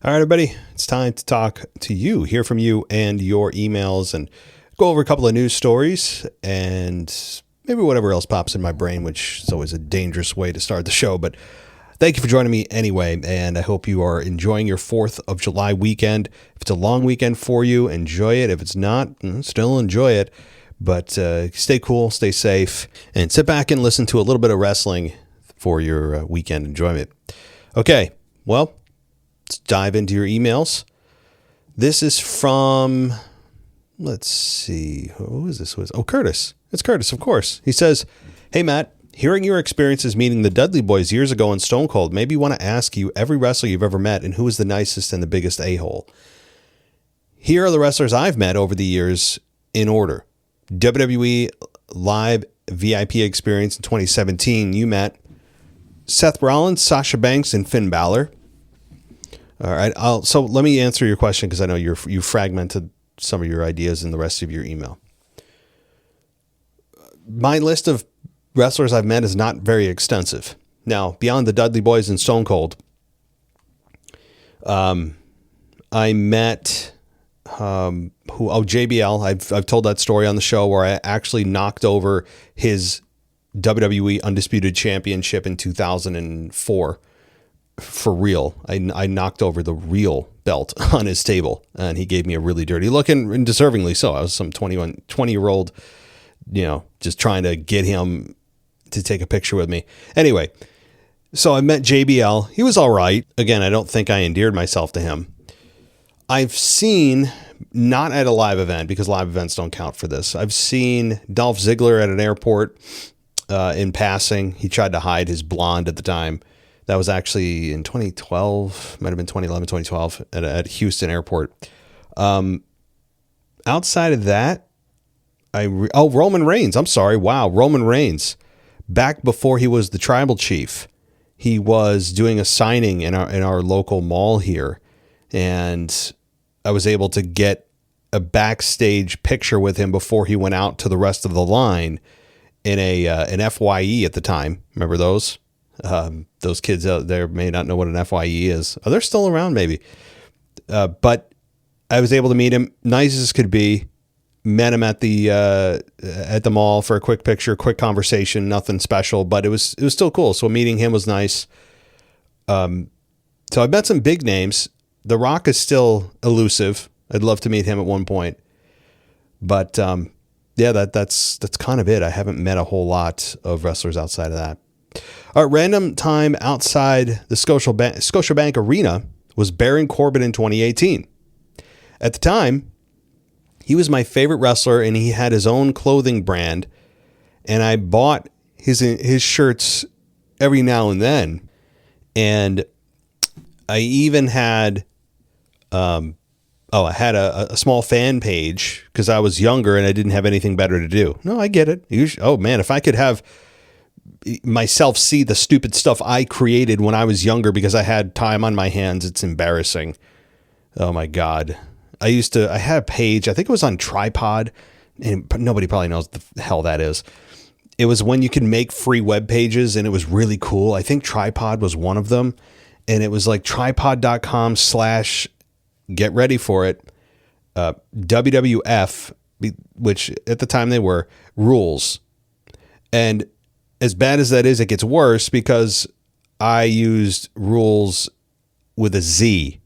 All right, everybody, it's time to talk to you, hear from you and your emails, and go over a couple of news stories and maybe whatever else pops in my brain, which is always a dangerous way to start the show. But thank you for joining me anyway, and I hope you are enjoying your 4th of July weekend. If it's a long weekend for you, enjoy it. If it's not, still enjoy it. But stay cool, stay safe, and sit back and listen to a little bit of wrestling for your weekend enjoyment. Okay, well, let's dive into your emails. This is from, let's see, who is this? Oh, Curtis. It's Curtis, of course. He says, "Hey, Matt, hearing your experiences meeting the Dudley Boys years ago in Stone Cold made me want to ask you every wrestler you've ever met and who is the nicest and the biggest a-hole. Here are the wrestlers I've met over the years in order. WWE Live VIP experience in 2017, you met Seth Rollins, Sasha Banks, and Finn Balor. All right. So let me answer your question because I know you fragmented some of your ideas in the rest of your email. My list of wrestlers I've met is not very extensive. Now, beyond the Dudley Boys and Stone Cold, I met JBL. I've told that story on the show where I actually knocked over his WWE Undisputed Championship in 2004. For real. I knocked over the real belt on his table, and he gave me a really dirty look, and deservingly so. I was some 20-year-old, just trying to get him to take a picture with me. Anyway, so I met JBL. He was all right. Again, I don't think I endeared myself to him. I've seen, not at a live event, because live events don't count for this. I've seen Dolph Ziggler at an airport in passing. He tried to hide his blonde at the time. That was actually in 2012, might have been 2011, 2012 at Houston Airport. Outside of that, Roman Reigns. I'm sorry. Wow. Roman Reigns. Back before he was the tribal chief, he was doing a signing in our local mall here. And I was able to get a backstage picture with him before he went out to the rest of the line in an FYE at the time. Remember those? Those kids out there may not know what an FYE is. Oh, they're still around, maybe. But I was able to meet him, nice as could be. Met him at the mall for a quick picture, quick conversation, nothing special, but it was still cool. So meeting him was nice. So I met some big names. The Rock is still elusive. I'd love to meet him at one point, but yeah, that's kind of it. I haven't met a whole lot of wrestlers outside of that. All right, random time outside the Scotiabank Arena was Baron Corbin in 2018. At the time, he was my favorite wrestler, and he had his own clothing brand, and I bought his shirts every now and then. And I even had I had a small fan page because I was younger and I didn't have anything better to do. No, I get it. Oh man, if I could have myself see the stupid stuff I created when I was younger because I had time on my hands, it's embarrassing. Oh my God. I had a page, I think it was on Tripod, and nobody probably knows what the hell that is. It was when you could make free web pages, and it was really cool. I think Tripod was one of them, and it was like tripod.com/ get ready for it, WWF, which at the time they were, rules. And as bad as that is, it gets worse because I used rules with a Z.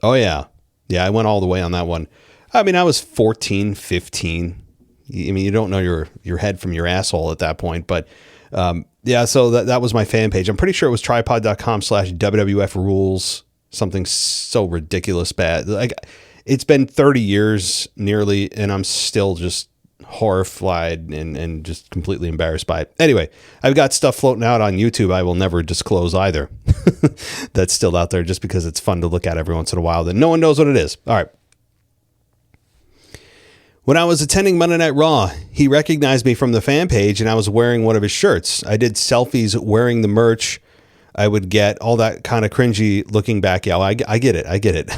Oh, yeah. Yeah, I went all the way on that one. I mean, I was 14, 15. I mean, you don't know your head from your asshole at that point. But yeah, so that was my fan page. I'm pretty sure it was tripod.com/ WWF rules. Something so ridiculous bad. Like, it's been 30 years nearly, and I'm still just horrified and just completely embarrassed by it. Anyway, I've got stuff floating out on YouTube I will never disclose either. That's still out there just because it's fun to look at every once in a while that no one knows what it is. All right. When I was attending Monday Night Raw, he recognized me from the fan page and I was wearing one of his shirts. I did selfies wearing the merch. I would get all that kind of cringy looking back. Yeah, I get it. I get it.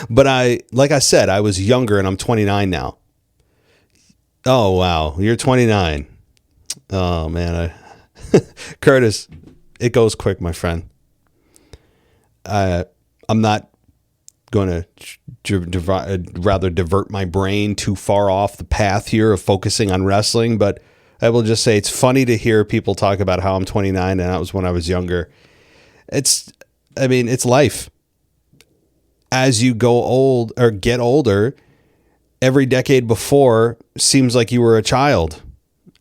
But like I said, I was younger and I'm 29 now. Oh, wow. You're 29. Oh, man. Curtis, it goes quick, my friend. I'm not going to rather divert my brain too far off the path here of focusing on wrestling, but I will just say it's funny to hear people talk about how I'm 29 and that was when I was younger. It's life. As you go old or get older, every decade before seems like you were a child,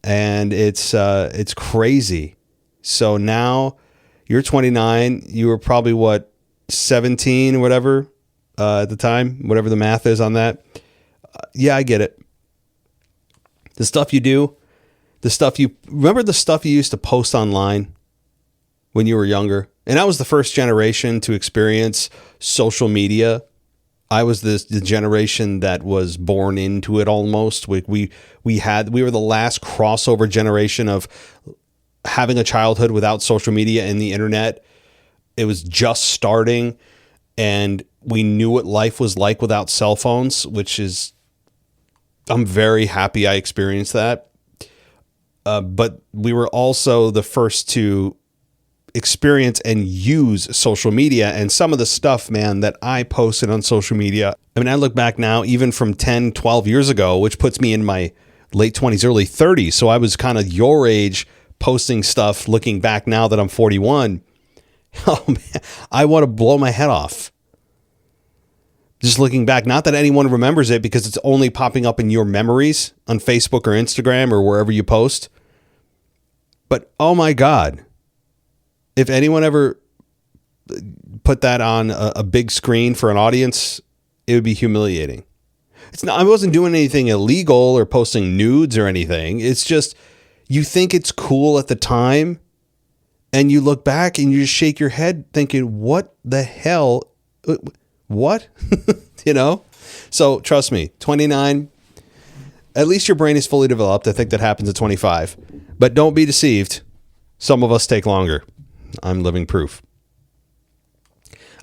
and it's crazy. So now you're 29. You were probably 17 or whatever at the time, whatever the math is on that. Yeah, I get it. The stuff you do, remember the stuff you used to post online when you were younger? And I was the first generation to experience social media. I was the generation that was born into it almost. We were the last crossover generation of having a childhood without social media and the internet. It was just starting, and we knew what life was like without cell phones, I'm very happy I experienced that. But we were also the first to experience and use social media, and some of the stuff, man, that I posted on social media. I mean, I look back now, even from 10, 12 years ago, which puts me in my late 20s, early 30s. So I was kind of your age posting stuff, looking back now that I'm 41. Oh man, I want to blow my head off. Just looking back, not that anyone remembers it because it's only popping up in your memories on Facebook or Instagram or wherever you post. But oh my God, if anyone ever put that on a big screen for an audience, it would be humiliating. I wasn't doing anything illegal or posting nudes or anything. It's just, you think it's cool at the time, and you look back and you just shake your head thinking, what the hell? What? So trust me, 29, at least your brain is fully developed. I think that happens at 25, but don't be deceived. Some of us take longer. I'm living proof.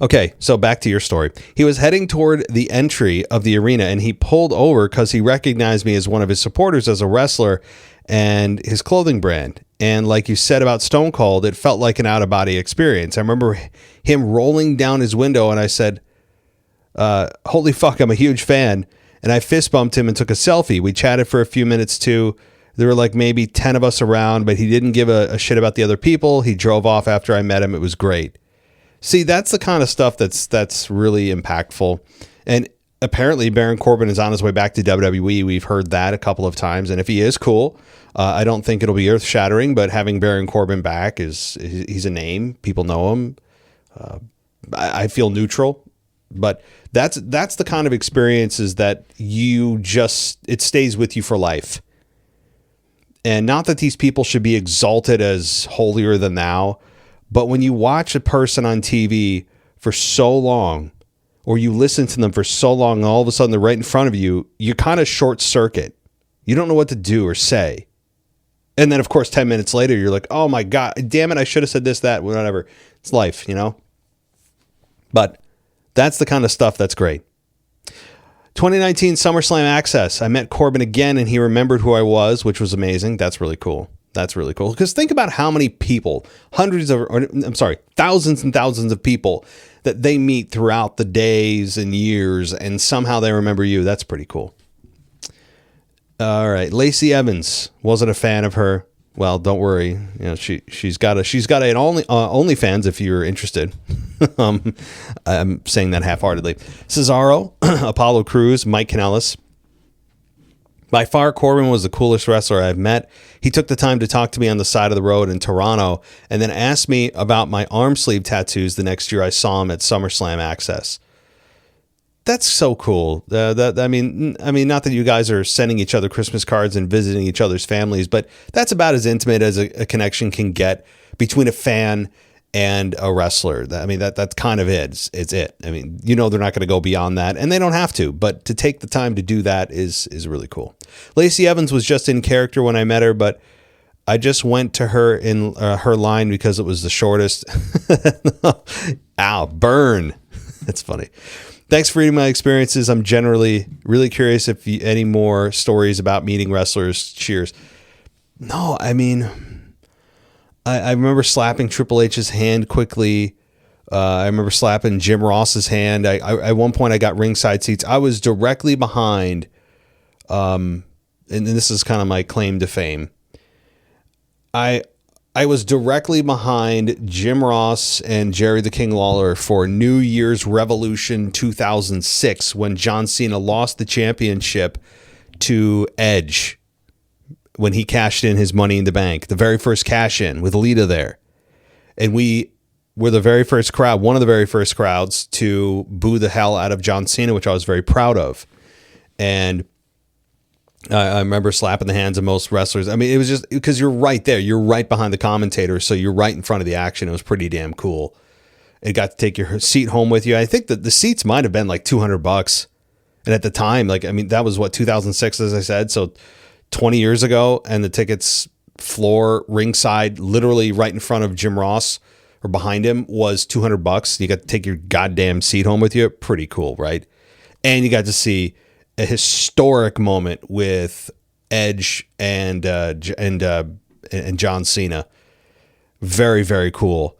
Okay, so back to your story. He was heading toward the entry of the arena, and he pulled over because he recognized me as one of his supporters as a wrestler and his clothing brand. And like you said about Stone Cold, it felt like an out-of-body experience. I remember him rolling down his window, and I said, holy fuck, I'm a huge fan. And I fist bumped him and took a selfie. We chatted for a few minutes too. There were like maybe 10 of us around, but he didn't give a shit about the other people. He drove off after I met him. It was great. See, that's the kind of stuff that's really impactful. And apparently Baron Corbin is on his way back to WWE. We've heard that a couple of times. And if he is, cool. I don't think it'll be earth shattering, but having Baron Corbin back he's a name. People know him. I feel neutral, but that's the kind of experiences that it stays with you for life. And not that these people should be exalted as holier than thou, but when you watch a person on TV for so long, or you listen to them for so long, and all of a sudden they're right in front of you, you kind of short circuit. You don't know what to do or say. And then, of course, 10 minutes later, you're like, oh my God, damn it, I should have said this, that, whatever. It's life, But that's the kind of stuff that's great. 2019 SummerSlam Access. I met Corbin again, and he remembered who I was, which was amazing. That's really cool. Because think about how many people, thousands and thousands of people that they meet throughout the days and years, and somehow they remember you. That's pretty cool. All right. Lacey Evans. Wasn't a fan of her. Well, don't worry. She's got an OnlyFans if you're interested. I'm saying that half-heartedly. Cesaro, Apollo Crews, Mike Kanellis. By far, Corbin was the coolest wrestler I've met. He took the time to talk to me on the side of the road in Toronto and then asked me about my arm sleeve tattoos the next year I saw him at SummerSlam Access. That's so cool. I mean, not that you guys are sending each other Christmas cards and visiting each other's families, but that's about as intimate as a connection can get between a fan and a wrestler. That's kind of it. It's it. I mean, they're not going to go beyond that, and they don't have to, but to take the time to do that is really cool. Lacey Evans was just in character when I met her, but I just went to her in her line because it was the shortest. Ow, burn. That's funny. Thanks for reading my experiences. I'm generally really curious if any more stories about meeting wrestlers. Cheers. No, I mean, I remember slapping Triple H's hand quickly I remember slapping Jim Ross's hand. I at one point I got ringside seats. I was directly behind, and this is kind of my claim to fame. I was directly behind Jim Ross and Jerry the King Lawler for New Year's Revolution 2006 when John Cena lost the championship to Edge when he cashed in his Money in the Bank, the very first cash in with Lita there. And we were the very first crowd, one of the very first crowds to boo the hell out of John Cena, which I was very proud of. And I remember slapping the hands of most wrestlers. I mean, it was just because you're right there. You're right behind the commentator, so you're right in front of the action. It was pretty damn cool. It got to take your seat home with you. I think that the seats might have been like $200. And at the time, like, I mean, that was what, 2006, as I said. So 20 years ago, and the tickets floor ringside, literally right in front of Jim Ross or behind him, was $200. You got to take your goddamn seat home with you. Pretty cool, right? And you got to see a historic moment with Edge and John Cena. Very, very cool.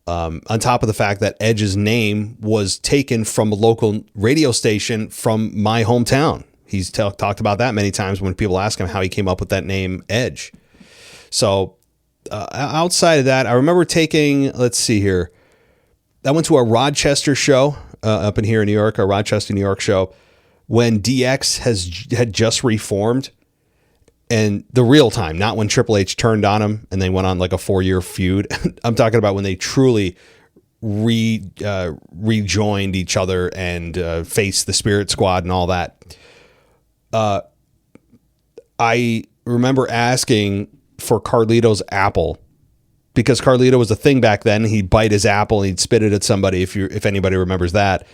On top of the fact that Edge's name was taken from a local radio station from my hometown. He's talked about that many times when people ask him how he came up with that name, Edge. So outside of that, I remember taking, let's see here. I went to a Rochester show up in here in New York, a Rochester, New York show, when DX had just reformed, and the real time, not when Triple H turned on him and they went on like a 4-year feud. I'm talking about when they truly rejoined each other and faced the Spirit Squad and all that. I remember asking for Carlito's apple, because Carlito was a thing back then. He'd bite his apple and he'd spit it at somebody, if anybody remembers that.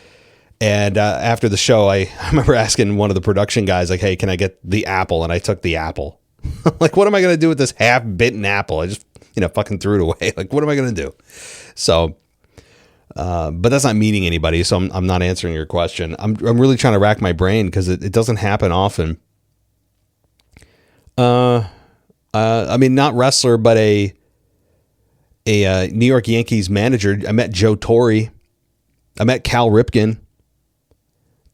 And after the show, I remember asking one of the production guys, like, hey, can I get the apple? And I took the apple. Like, what am I going to do with this half-bitten apple? I just, fucking threw it away. Like, what am I going to do? So, but that's not meaning anybody, so I'm not answering your question. I'm really trying to rack my brain because it doesn't happen often. I mean, not wrestler, but a New York Yankees manager. I met Joe Torre. I met Cal Ripken.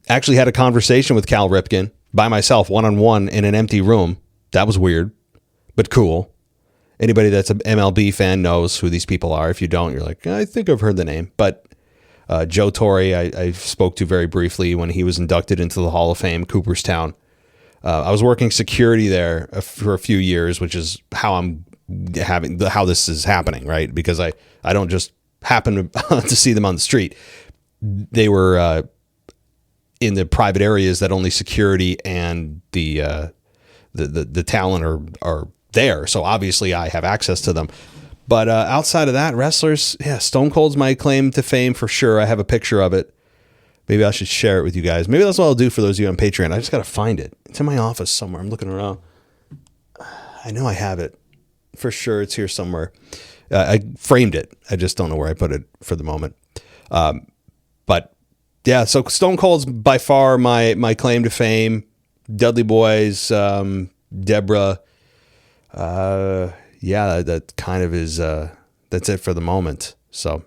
Actually had a conversation with Cal Ripken by myself, one-on-one in an empty room. That was weird, but cool. Anybody that's an MLB fan knows who these people are. If you don't, you're like, I think I've heard the name. But Joe Torre, I spoke to very briefly when he was inducted into the Hall of Fame, Cooperstown. I was working security there for a few years, which is how how this is happening, right? Because I don't just happen to see them on the street. They were in the private areas that only security and the talent are there. So obviously I have access to them. But outside of that, wrestlers, yeah, Stone Cold's my claim to fame for sure. I have a picture of it. Maybe I should share it with you guys. Maybe that's what I'll do for those of you on Patreon. I just got to find it. It's in my office somewhere. I'm looking around. I know I have it. For sure it's here somewhere. I framed it. I just don't know where I put it for the moment. But yeah, so Stone Cold's by far my claim to fame. Dudley Boys, Deborah. Yeah, that kind of is, that's it for the moment. So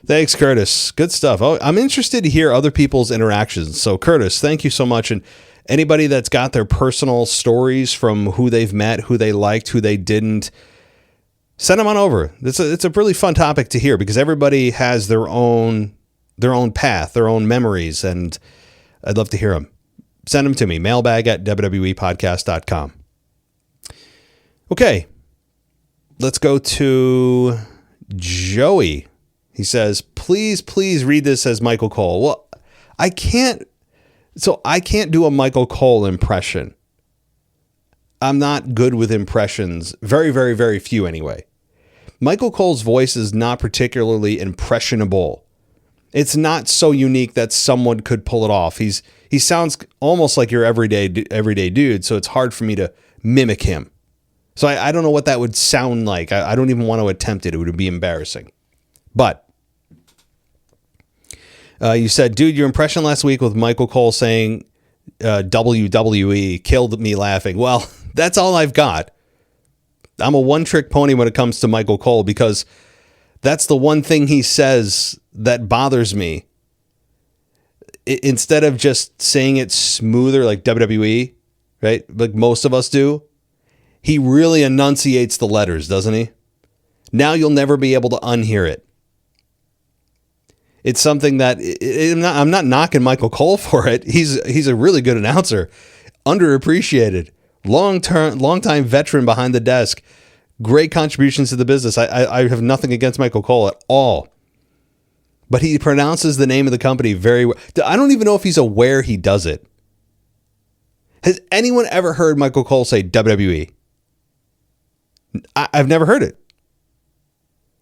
thanks, Curtis. Good stuff. Oh, I'm interested to hear other people's interactions. So Curtis, thank you so much. And anybody that's got their personal stories from who they've met, who they liked, who they didn't, send them on over. It's a really fun topic to hear because everybody has their own path, their own memories, and I'd love to hear them. Send them to me, mailbag@wwepodcast.com. Okay, let's go to Joey. He says, please read this as Michael Cole. Well, I can't do a Michael Cole impression. I'm not good with impressions. Very, very, very few anyway. Michael Cole's voice is not particularly impressionable. It's not so unique that someone could pull it off. He sounds almost like your everyday dude, so it's hard for me to mimic him. So I don't know what that would sound like. I don't even want to attempt it. It would be embarrassing. But you said, dude, your impression last week with Michael Cole saying WWE killed me laughing. Well, that's all I've got. I'm a one-trick pony when it comes to Michael Cole because That's the one thing he says that bothers me. Instead of just saying it smoother like WWE, right? Like most of us do, he really enunciates the letters, doesn't he? Now you'll never be able to unhear it. It's something that I'm not knocking Michael Cole for it. He's a really good announcer, underappreciated, long time veteran behind the desk, great contributions to the business. I have nothing against Michael Cole at all, but he pronounces the name of the company very well. I don't even know if he's aware he does it. Has anyone ever heard Michael Cole say WWE? I've never heard it.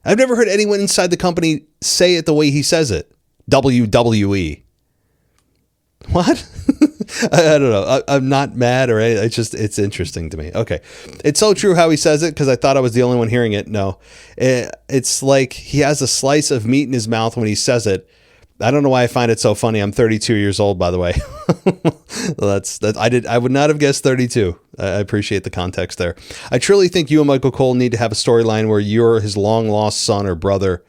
I've never heard anyone inside the company say it the way he says it. WWE. What? I don't know. I'm not mad or anything. It's interesting to me. Okay. It's so true how he says it because I thought I was the only one hearing it. No. It's like he has a slice of meat in his mouth when he says it. I don't know why I find it so funny. I'm 32 years old, by the way. I would not have guessed 32. I appreciate the context there. I truly think you and Michael Cole need to have a storyline where you're his long lost son or brother.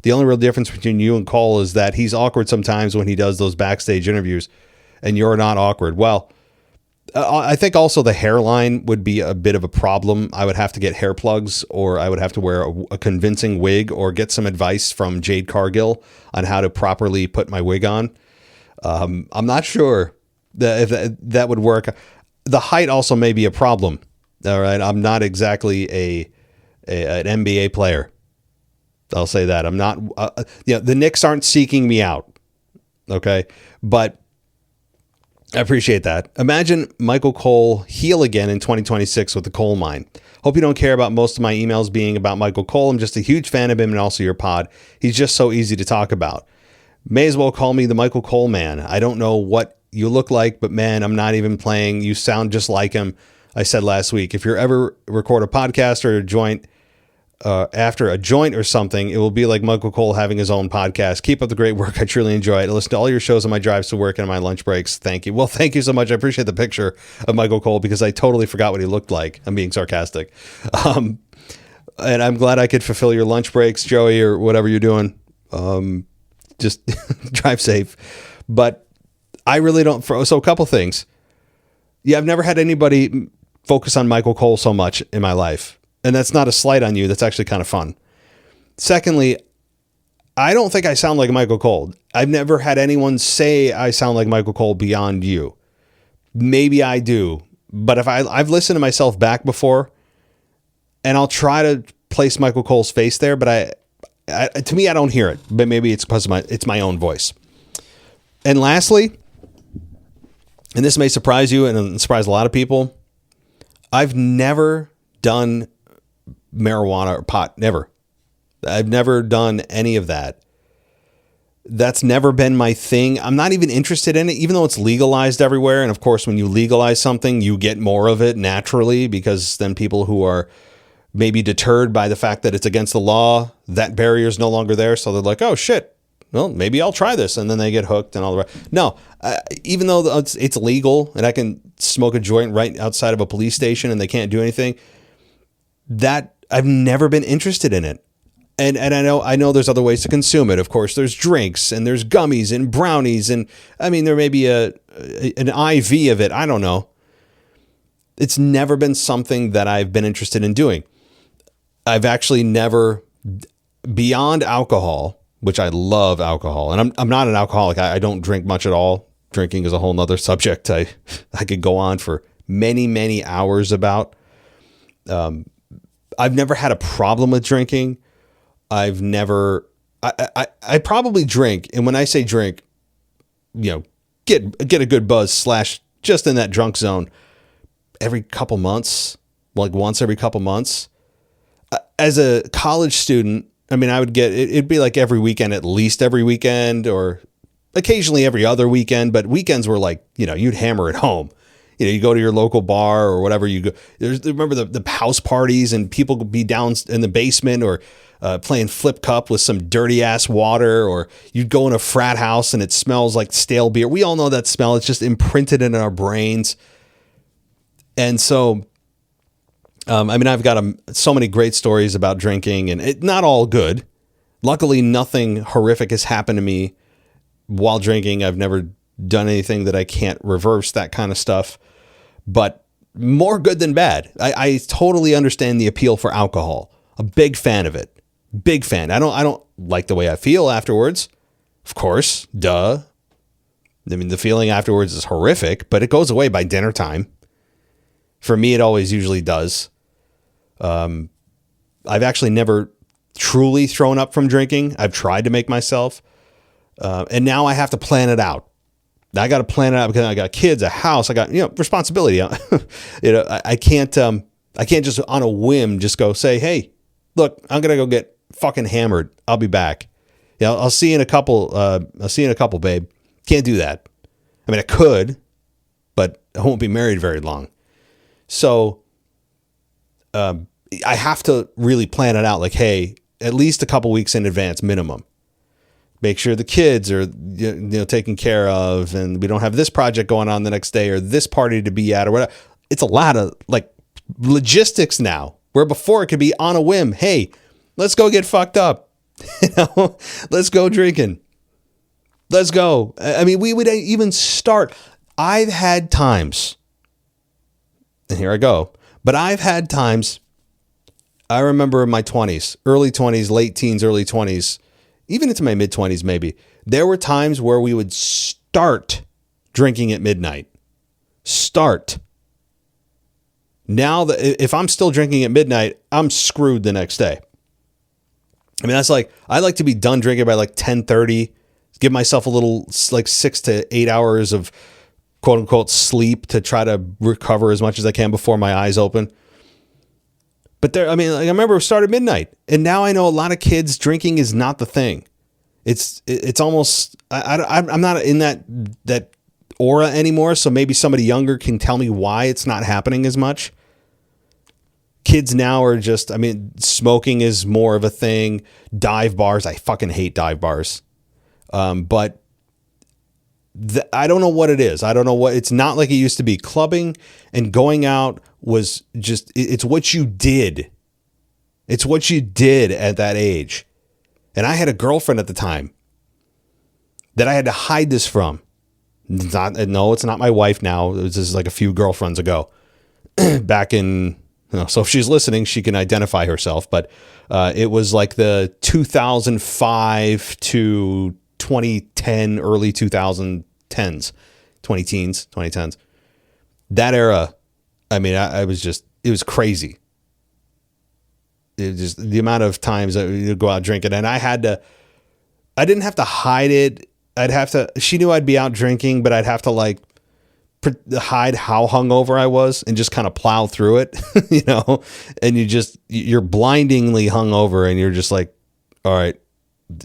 The only real difference between you and Cole is that he's awkward sometimes when he does those backstage interviews and you're not awkward. Well, I think also the hairline would be a bit of a problem. I would have to get hair plugs, or I would have to wear a convincing wig, or get some advice from Jade Cargill on how to properly put my wig on. I'm not sure if that would work. The height also may be a problem. All right. I'm not exactly an NBA player. I'll say that. I'm not, the Knicks aren't seeking me out. Okay. But I appreciate that. Imagine Michael Cole heel again in 2026 with the coal mine. Hope you don't care about most of my emails being about Michael Cole. I'm just a huge fan of him and also your pod. He's just so easy to talk about. May as well call me the Michael Cole man. I don't know what you look like, but man, I'm not even playing. You sound just like him. I said last week, if you're ever record a podcast or a joint, after a joint or something, it will be like Michael Cole having his own podcast. Keep up the great work. I truly enjoy it. I listen to all your shows on my drives to work and on my lunch breaks. Thank you. Well, thank you so much. I appreciate the picture of Michael Cole because I totally forgot what he looked like. I'm being sarcastic. And I'm glad I could fulfill your lunch breaks, Joey, or whatever you're doing. Just drive safe. But I really don't. So a couple things. Yeah, I've never had anybody focus on Michael Cole so much in my life. And that's not a slight on you. That's actually kind of fun. Secondly, I don't think I sound like Michael Cole. I've never had anyone say I sound like Michael Cole beyond you. Maybe I do. But if I've listened to myself back before, and I'll try to place Michael Cole's face there, but to me, I don't hear it. But maybe it's because it's my own voice. And lastly, and this may surprise you and surprise a lot of people, I've never done marijuana or pot. Never. I've never done any of that. That's never been my thing. I'm not even interested in it, even though it's legalized everywhere. And of course, when you legalize something, you get more of it naturally, because then people who are maybe deterred by the fact that it's against the law, that barrier is no longer there. So they're like, oh shit, well, maybe I'll try this. And then they get hooked and all the rest. No, even though it's legal and I can smoke a joint right outside of a police station and they can't do anything, that I've never been interested in it. And I know there's other ways to consume it. Of course, there's drinks and there's gummies and brownies. And I mean, there may be an IV of it. I don't know. It's never been something that I've been interested in doing. I've actually never, beyond alcohol, which I love alcohol. And I'm not an alcoholic. I don't drink much at all. Drinking is a whole nother subject I could go on for many, many hours about. I've never had a problem with drinking. I probably drink. And when I say drink, get a good buzz / just in that drunk zone every couple months, like once every couple months. As a college student, I mean, I would get, it'd be like every weekend, at least every weekend, or occasionally every other weekend. But weekends were like, you'd hammer it home. You go to your local bar or whatever you go. Remember the house parties, and people would be down in the basement or playing flip cup with some dirty ass water, or you'd go in a frat house and it smells like stale beer. We all know that smell. It's just imprinted in our brains. And so, I've got so many great stories about drinking, and not all good. Luckily, nothing horrific has happened to me while drinking. I've never done anything that I can't reverse, that kind of stuff. But more good than bad. I totally understand the appeal for alcohol. A big fan of it. Big fan. I don't like the way I feel afterwards. Of course, duh. I mean, the feeling afterwards is horrific, but it goes away by dinner time. For me, it always usually does. I've actually never truly thrown up from drinking. I've tried to make myself. And now I have to plan it out. I got to plan it out because I got kids, a house, I got, responsibility. I can't just on a whim just go say, hey, look, I'm going to go get fucking hammered. I'll be back. I'll see you in a couple. Babe. Can't do that. I mean, I could, but I won't be married very long. So, I have to really plan it out. Like, hey, at least a couple weeks in advance, minimum. Make sure the kids are taken care of, and we don't have this project going on the next day or this party to be at or whatever. It's a lot of like logistics now, where before it could be on a whim. Hey, let's go get fucked up. Let's go drinking. Let's go. I mean, we would even start. I've had times, and here I go, but I've had times. I remember in my 20s, early 20s, late teens, early 20s, even into my mid 20s, maybe, there were times where we would start drinking at midnight. Start. Now, if I'm still drinking at midnight, I'm screwed the next day. I mean, that's like, I like to be done drinking by like 10:30, give myself a little, like 6 to 8 hours of quote unquote sleep to try to recover as much as I can before my eyes open. But I remember it started midnight, and now I know a lot of kids drinking is not the thing. It's almost, I'm not in that aura anymore. So maybe somebody younger can tell me why it's not happening as much. Kids now are just, smoking is more of a thing. Dive bars. I fucking hate dive bars. But I don't know what it is. I don't know what, it's not like it used to be. Clubbing and going out was just, it's what you did. It's what you did at that age. And I had a girlfriend at the time that I had to hide this from. It's not my wife now. This is like a few girlfriends ago. Back in, so if she's listening, she can identify herself. But it was like the 2005 to 2010, early 2010s, 2010s. That era, I was just, it was crazy. It was just the amount of times I would go out drinking, and I didn't have to hide it. She knew I'd be out drinking, but I'd have to like hide how hungover I was and just kind of plow through it, and you're blindingly hungover, and you're just like, all right,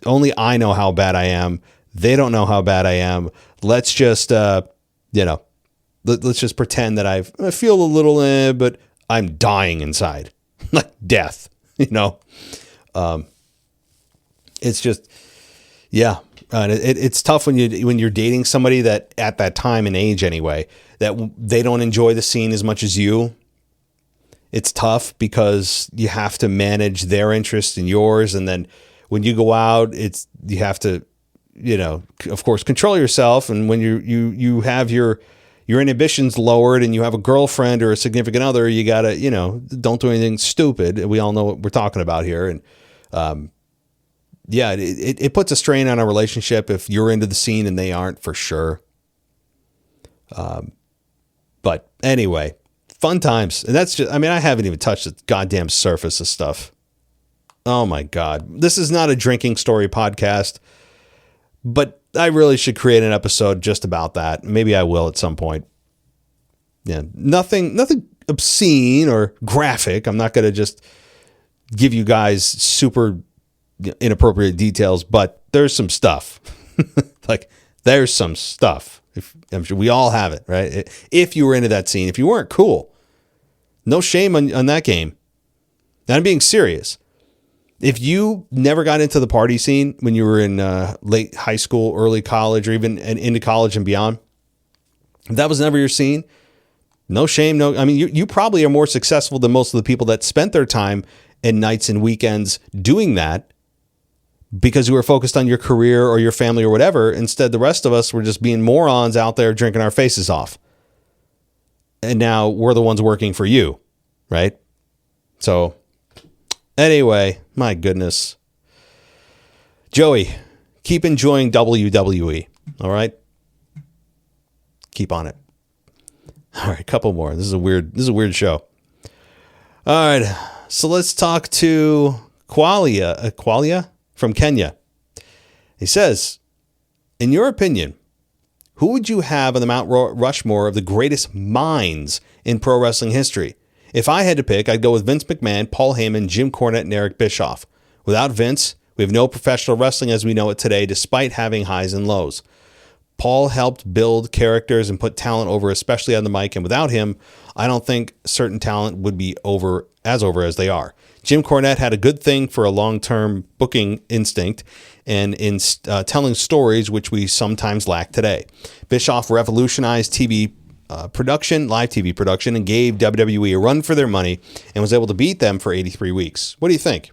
only I know how bad I am. They don't know how bad I am. Let's just, let's just pretend that I feel a little, but I'm dying inside, like death, it's just, yeah. It's tough when you're dating somebody that at that time and age anyway, that they don't enjoy the scene as much as you. It's tough because you have to manage their interest and yours. And then when you go out, you have to, of course, control yourself. And when you have your inhibitions lowered and you have a girlfriend or a significant other, you gotta, don't do anything stupid. We all know what we're talking about here. And, yeah, it puts a strain on a relationship if you're into the scene and they aren't, for sure. But anyway, fun times. And that's just, I haven't even touched the goddamn surface of stuff. Oh my God. This is not a drinking story podcast, but I really should create an episode just about that. Maybe I will at some point. Yeah, nothing obscene or graphic. I'm not going to just give you guys super inappropriate details, but there's some stuff. Like, there's some stuff. I'm sure we all have it, right? If you were into that scene, if you weren't, cool. No shame on that game. And I'm being serious. If you never got into the party scene when you were in late high school, early college, or even into college and beyond, if that was never your scene, no shame. You probably are more successful than most of the people that spent their time and nights and weekends doing that. because you were focused on your career or your family or whatever. Instead, the rest of us were just being morons out there drinking our faces off. And now we're the ones working for you, right? So anyway, my goodness. Joey, keep enjoying WWE, all right? Keep on it. All right, a couple more. This is a weird show. All right, so let's talk to Qualia from Kenya. He says, in your opinion, who would you have on the Mount Rushmore of the greatest minds in pro wrestling history? If I had to pick, I'd go with Vince McMahon, Paul Heyman, Jim Cornette, and Eric Bischoff. Without Vince, we have no professional wrestling as we know it today, despite having highs and lows. Paul helped build characters and put talent over, especially on the mic, and without him, I don't think certain talent would be over as they are. Jim Cornette had a good thing for a long-term booking instinct and in telling stories, which we sometimes lack today. Bischoff revolutionized TV production, live TV production, and gave WWE a run for their money and was able to beat them for 83 weeks. What do you think?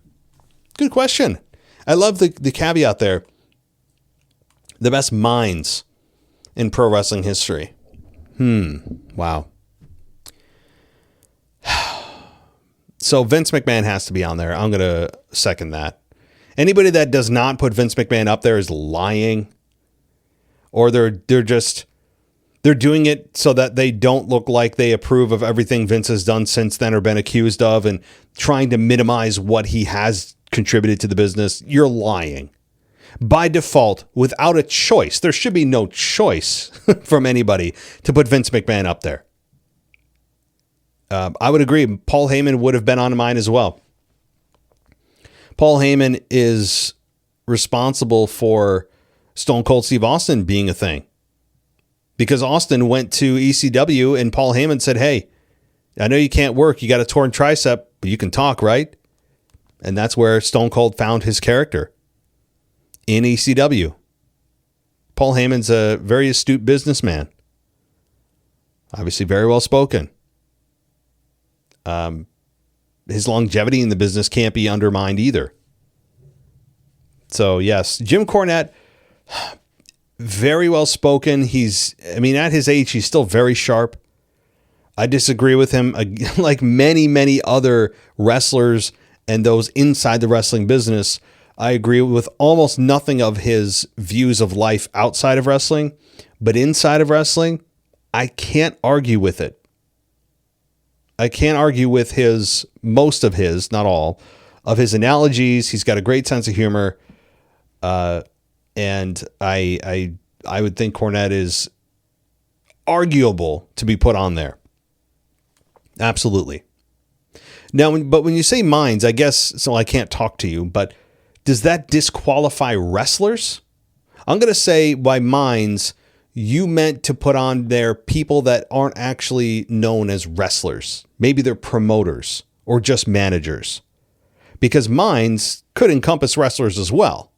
Good question. I love the caveat there. The best minds in pro wrestling history. Wow. So Vince McMahon has to be on there. I'm going to second that. Anybody that does not put Vince McMahon up there is lying, or they're doing it so that they don't look like they approve of everything Vince has done since then or been accused of, and trying to minimize what he has contributed to the business. You're lying. By default, without a choice, there should be no choice from anybody to put Vince McMahon up there. I would agree. Paul Heyman would have been on mine as well. Paul Heyman is responsible for Stone Cold Steve Austin being a thing, because Austin went to ECW and Paul Heyman said, hey, I know you can't work. You got a torn tricep, but you can talk, right? And that's where Stone Cold found his character, in ECW. Paul Heyman's a very astute businessman. Obviously very well spoken. His longevity in the business can't be undermined either. So yes, Jim Cornette, very well spoken. At his age, he's still very sharp. I disagree with him, like many, many other wrestlers and those inside the wrestling business. I agree with almost nothing of his views of life outside of wrestling, but inside of wrestling, I can't argue with it. I can't argue with most of his, not all, of his analogies. He's got a great sense of humor. And I would think Cornette is arguable to be put on there. Absolutely. Now, but when you say minds, I guess, so I can't talk to you, but does that disqualify wrestlers? I'm going to say by minds, you meant to put on there people that aren't actually known as wrestlers. Maybe they're promoters or just managers, because minds could encompass wrestlers as well.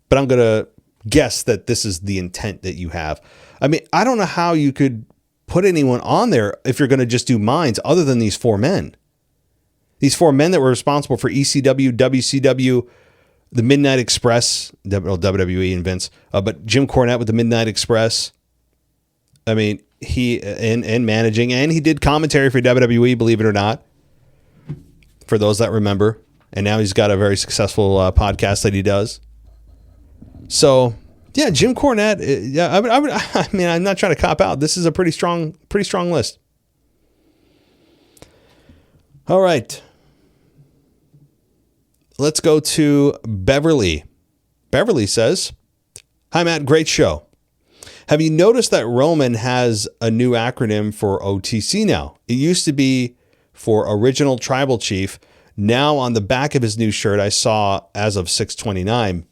But I'm going to guess that this is the intent that you have. I mean, I don't know how you could put anyone on there if you're going to just do minds other than these four men. These four men that were responsible for ECW, WCW, the Midnight Express, WWE and Vince, but Jim Cornette with the Midnight Express. I mean, he and managing, and he did commentary for WWE, believe it or not, for those that remember. And now he's got a very successful podcast that he does. So yeah, Jim Cornette. Yeah, I mean, I'm not trying to cop out. This is a pretty strong list. All right. Let's go to Beverly. Beverly says, hi, Matt. Great show. Have you noticed that Roman has a new acronym for OTC now? It used to be for Original Tribal Chief. Now on the back of his new shirt, I saw as of 6/29,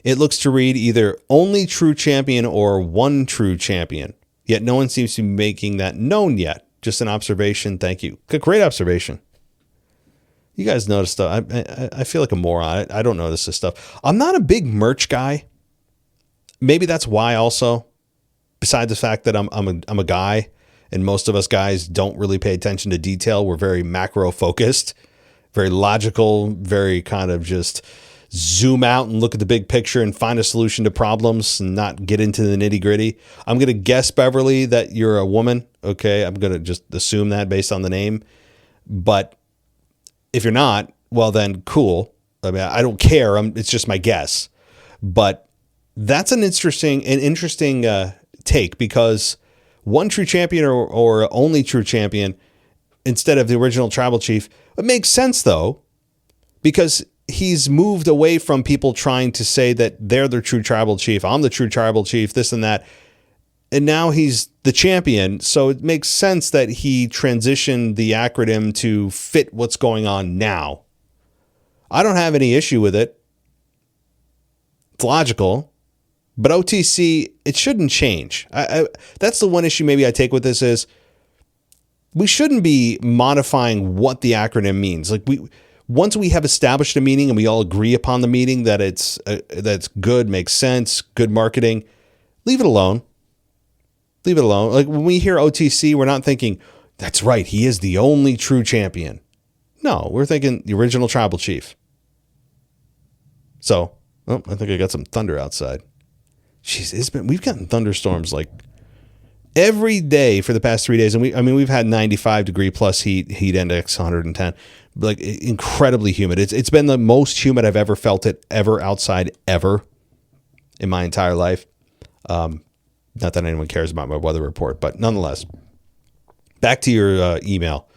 it looks to read either Only True Champion or One True Champion. Yet no one seems to be making that known yet. Just an observation. Thank you. Great observation. You guys notice stuff. I feel like a moron. I don't notice this stuff. I'm not a big merch guy. Maybe that's why also. Besides the fact that I'm a guy, and most of us guys don't really pay attention to detail. We're very macro focused. very logical, very kind of just zoom out and look at the big picture and find a solution to problems and not get into the nitty gritty. I'm going to guess, Beverly, that you're a woman. Okay. I'm going to just assume that based on the name. But if you're not, well, then cool. I mean, I don't care. It's just my guess. But that's an interesting take, because one true champion or only true champion instead of the original tribal chief. It makes sense, though, because he's moved away from people trying to say that they're the true tribal chief. I'm the true tribal chief, this and that. And now he's the champion. So it makes sense that he transitioned the acronym to fit what's going on now. I don't have any issue with it. It's logical. But OTC, it shouldn't change. That's the one issue maybe I take with this is we shouldn't be modifying what the acronym means. Like once we have established a meaning and we all agree upon the meaning that that's good, makes sense, good marketing, leave it alone. Leave it alone. Like when we hear OTC, we're not thinking, that's right, he is the only true champion. No, we're thinking the original tribal chief. So, I think I got some thunder outside. Jeez, we've gotten thunderstorms like every day for the past 3 days. And we've had 95 degree plus heat index 110, like incredibly humid. It's been the most humid I've ever felt it ever outside ever in my entire life. Not that anyone cares about my weather report, but nonetheless, back to your email,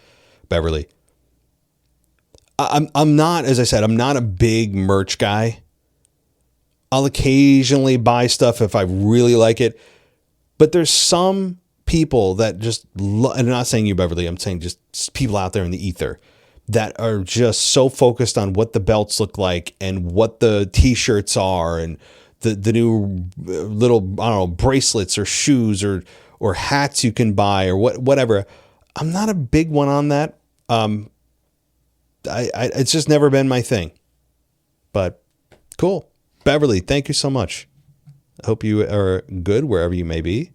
Beverly. I'm not, as I said, I'm not a big merch guy. I'll occasionally buy stuff if I really like it, but there's some people that just, and I'm not saying you, Beverly, I'm saying just people out there in the ether that are just so focused on what the belts look like and what the t-shirts are and the new little, I don't know, bracelets or shoes or hats you can buy or whatever. I'm not a big one on that. It's just never been my thing, but cool. Beverly, thank you so much. I hope you are good wherever you may be.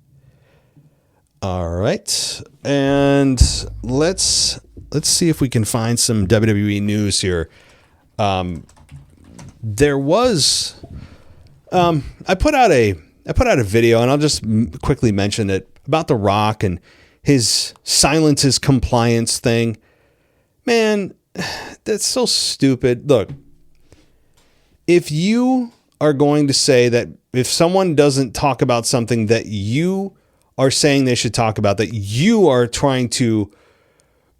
All right. And let's see if we can find some WWE news here. There was, I put out a video, and I'll just quickly mention it, about The Rock and his silence his compliance thing. Man, that's so stupid. Look, if you are going to say that if someone doesn't talk about something that you are saying they should talk about, that you are trying to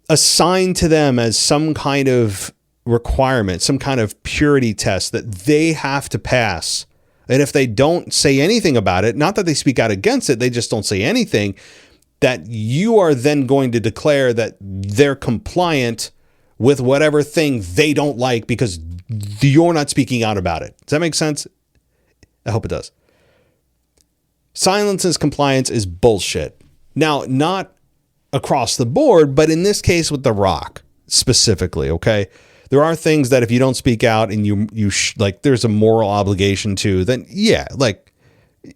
assign to them as some kind of requirement, some kind of purity test that they have to pass. And if they don't say anything about it, not that they speak out against it, they just don't say anything, that you are then going to declare that they're compliant with whatever thing they don't like because you're not speaking out about it. Does that make sense? I hope it does. Silence as compliance is bullshit. Now, not across the board, but in this case with The Rock specifically, okay? There are things that if you don't speak out and you like there's a moral obligation to, then yeah, like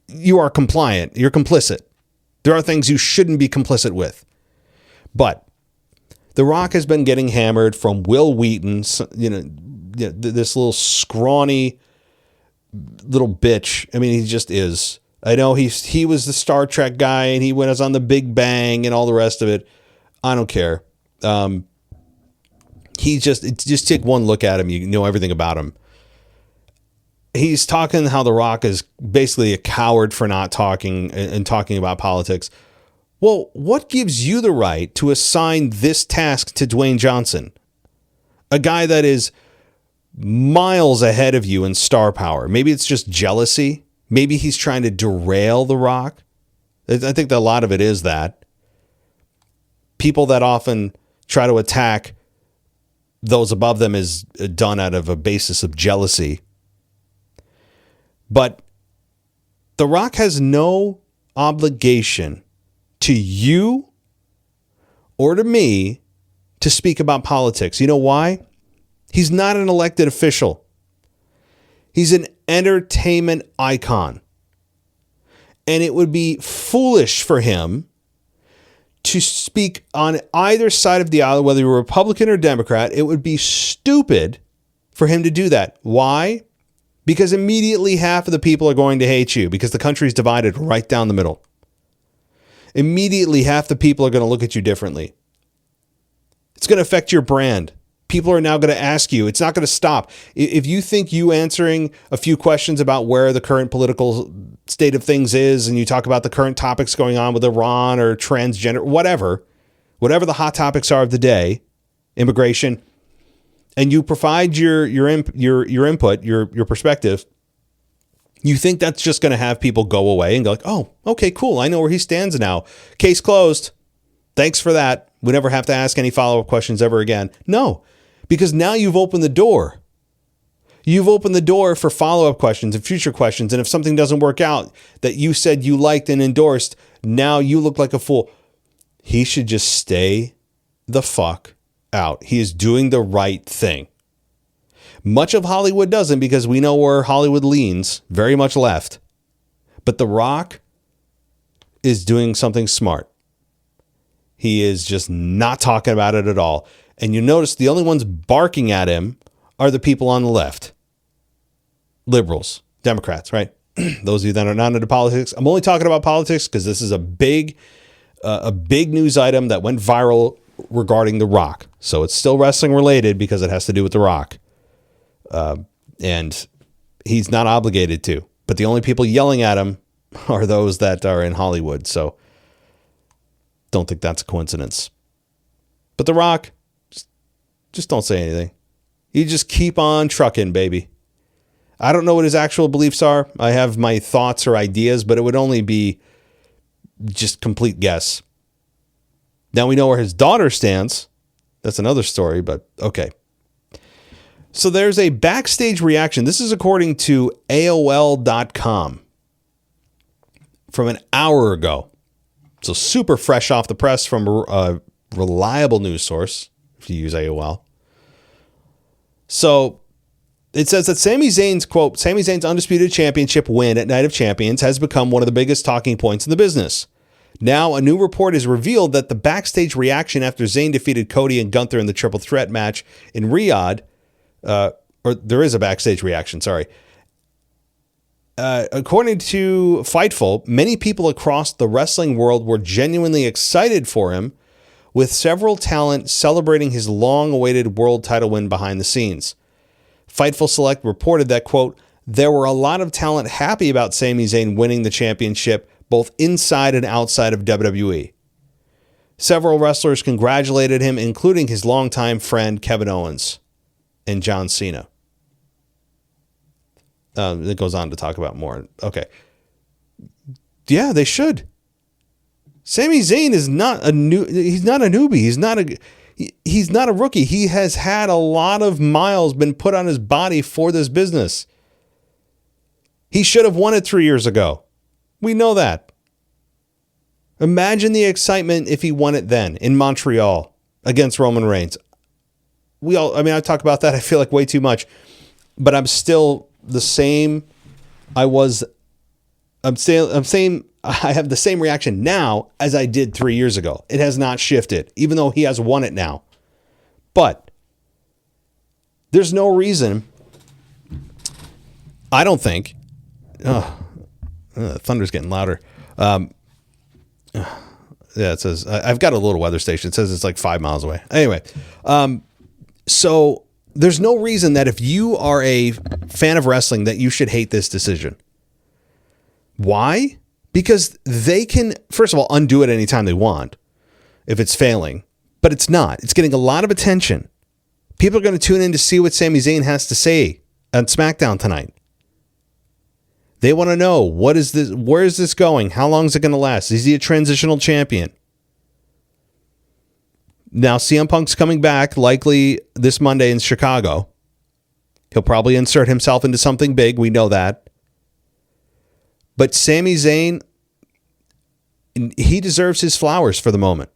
you are compliant, you're complicit. There are things you shouldn't be complicit with. But The Rock has been getting hammered from Will Wheaton, this little scrawny little bitch. I mean, he just is. I know he was the Star Trek guy and he was on the Big Bang and all the rest of it. I don't care. Just take one look at him. You know everything about him. He's talking how The Rock is basically a coward for not talking and talking about politics. Well, what gives you the right to assign this task to Dwayne Johnson? A guy that is miles ahead of you in star power. Maybe it's just jealousy. Maybe he's trying to derail The Rock. I think that a lot of it is that. People that often try to attack those above them is done out of a basis of jealousy. But The Rock has no obligation to you or to me to speak about politics. You know why? He's not an elected official. He's an entertainment icon. And it would be foolish for him to speak on either side of the aisle, whether you're Republican or Democrat. It would be stupid for him to do that. Why? Because immediately half of the people are going to hate you because the country's divided right down the middle. Immediately half the people are going to look at you differently. It's going to affect your brand. People are now going to ask you. It's not going to stop. If you think you answering a few questions about where the current political state of things is, and you talk about the current topics going on with Iran or transgender, whatever the hot topics are of the day, immigration, and you provide your input, your perspective, you think that's just going to have people go away and go like, oh, okay, cool. I know where he stands now. Case closed. Thanks for that. We never have to ask any follow-up questions ever again. No, because now you've opened the door. You've opened the door for follow-up questions and future questions. And if something doesn't work out that you said you liked and endorsed, now you look like a fool. He should just stay the fuck out. He is doing the right thing. Much of Hollywood doesn't, because we know where Hollywood leans, very much left. But The Rock is doing something smart. He is just not talking about it at all. And you notice the only ones barking at him are the people on the left. Liberals, Democrats, right? Those of you that are not into politics. I'm only talking about politics because this is a big news item that went viral regarding The Rock. So it's still wrestling related because it has to do with The Rock. And he's not obligated to. But the only people yelling at him are those that are in Hollywood. So don't think that's a coincidence. But The Rock, just don't say anything. You just keep on trucking, baby. I don't know what his actual beliefs are. I have my thoughts or ideas, but it would only be just complete guess. Now we know where his daughter stands. That's another story, but okay. So there's a backstage reaction. This is according to AOL.com from an hour ago. So super fresh off the press from a reliable news source, if you use AOL. So it says that Sami Zayn's, quote, Sami Zayn's undisputed championship win at Night of Champions has become one of the biggest talking points in the business. Now, a new report has revealed that the backstage reaction after Zayn defeated Cody and Gunther in the triple threat match in Riyadh, or there is a backstage reaction, sorry. According to Fightful, many people across the wrestling world were genuinely excited for him, with several talent celebrating his long-awaited world title win behind the scenes. Fightful Select reported that, quote, there were a lot of talent happy about Sami Zayn winning the championship both inside and outside of WWE. Several wrestlers congratulated him, including his longtime friend Kevin Owens and John Cena. It goes on to talk about more. Okay. Yeah, they should. Sami Zayn is not a he's not a newbie. He's not a rookie. He has had a lot of miles been put on his body for this business. He should have won it 3 years ago. We know that. Imagine the excitement if he won it then in Montreal against Roman Reigns. I talk about that, I feel like way too much, but I'm still the same. I'm saying I have the same reaction now as I did 3 years ago. It has not shifted, even though he has won it now. But there's no reason, I don't think. Thunder's getting louder. Yeah, it says, I've got a little weather station. It says it's like 5 miles away. Anyway, so there's no reason that if you are a fan of wrestling that you should hate this decision. Why? Because they can, first of all, undo it anytime they want if it's failing. But it's not. It's getting a lot of attention. People are going to tune in to see what Sami Zayn has to say on SmackDown tonight. They want to know, what is this? Where is this going? How long is it going to last? Is he a transitional champion? Now, CM Punk's coming back likely this Monday in Chicago. He'll probably insert himself into something big. We know that. But Sami Zayn, he deserves his flowers for the moment.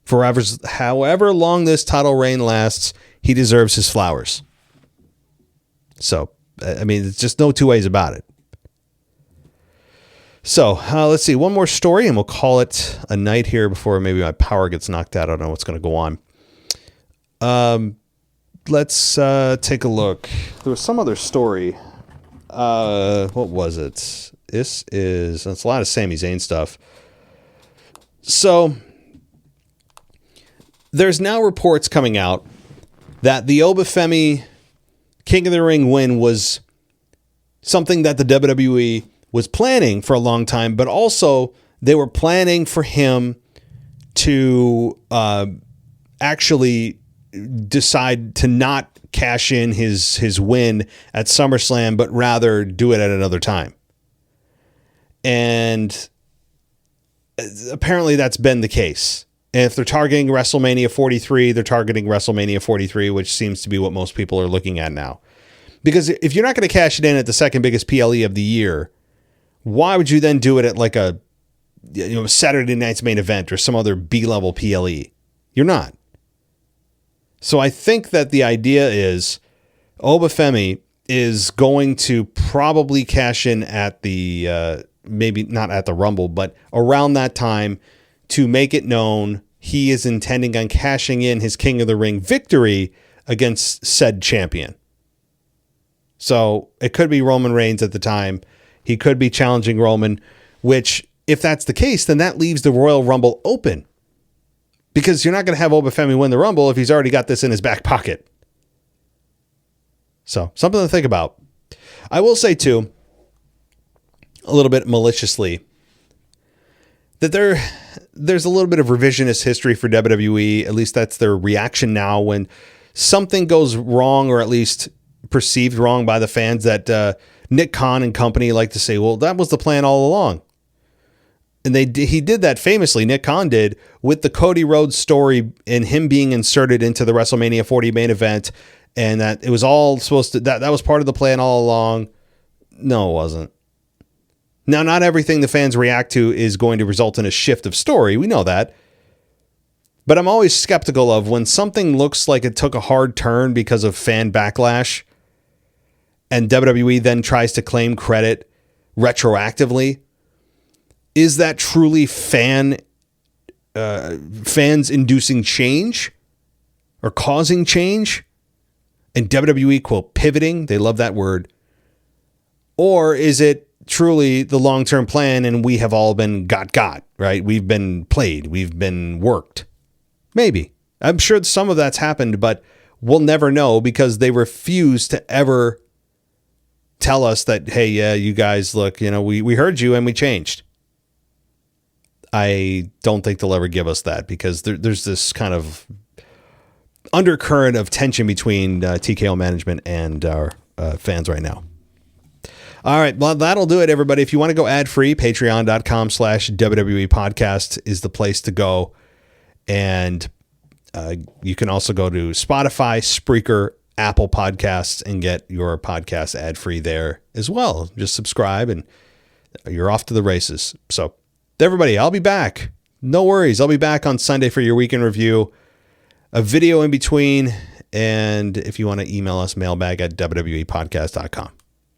For however long this title reign lasts, he deserves his flowers. So, I mean, there's just no two ways about it. So let's see. One more story and we'll call it a night here before maybe my power gets knocked out. I don't know what's going to go on. Let's take a look. There was some other story. What was it? It's a lot of Sami Zayn stuff. So there's now reports coming out that the Femi King of the Ring win was something that the WWE was planning for a long time, but also they were planning for him to actually decide to not cash in his win at SummerSlam, but rather do it at another time. And apparently that's been the case. And if they're targeting WrestleMania 43, they're targeting WrestleMania 43, which seems to be what most people are looking at now. Because if you're not going to cash it in at the second biggest PLE of the year, why would you then do it at like a Saturday night's main event or some other B-level PLE? You're not. So I think that the idea is Femi is going to probably cash in at the, maybe not at the Rumble, but around that time to make it known he is intending on cashing in his King of the Ring victory against said champion. So it could be Roman Reigns at the time. He could be challenging Roman, which if that's the case, then that leaves the Royal Rumble open. Because you're not going to have Femi win the Rumble if he's already got this in his back pocket. So, something to think about. I will say, too, a little bit maliciously, that there's a little bit of revisionist history for WWE. At least that's their reaction now when something goes wrong, or at least perceived wrong by the fans, that Nick Khan and company like to say, well, that was the plan all along. And he did that famously, Nick Khan did, with the Cody Rhodes story and him being inserted into the WrestleMania 40 main event, and that it was all supposed to, that was part of the plan all along. No, it wasn't. Now, not everything the fans react to is going to result in a shift of story. We know that. But I'm always skeptical of when something looks like it took a hard turn because of fan backlash, and WWE then tries to claim credit retroactively. Is that truly fans inducing change or causing change? And WWE, quote, pivoting, they love that word. Or is it truly the long-term plan and we have all been got, right? We've been played. We've been worked. Maybe. I'm sure some of that's happened, but we'll never know because they refuse to ever tell us that, hey, yeah, you guys, look, we heard you and we changed. I don't think they'll ever give us that because there's this kind of undercurrent of tension between TKO management and our fans right now. All right. Well, that'll do it, everybody. If you want to go ad free, patreon.com/WWE podcast is the place to go. And you can also go to Spotify, Spreaker, Apple Podcasts and get your podcast ad free there as well. Just subscribe and you're off to the races. So everybody, I'll be back. No worries. I'll be back on Sunday for your weekend review, a video in between. And if you want to email us, mailbag@wwepodcast.com.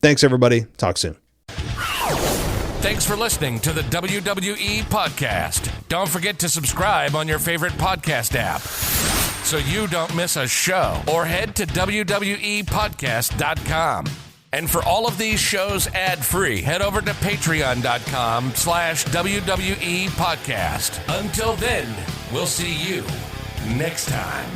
Thanks, everybody. Talk soon. Thanks for listening to the WWE Podcast. Don't forget to subscribe on your favorite podcast app so you don't miss a show, or head to wwepodcast.com. And for all of these shows ad-free, head over to patreon.com/WWE Podcast. Until then, we'll see you next time.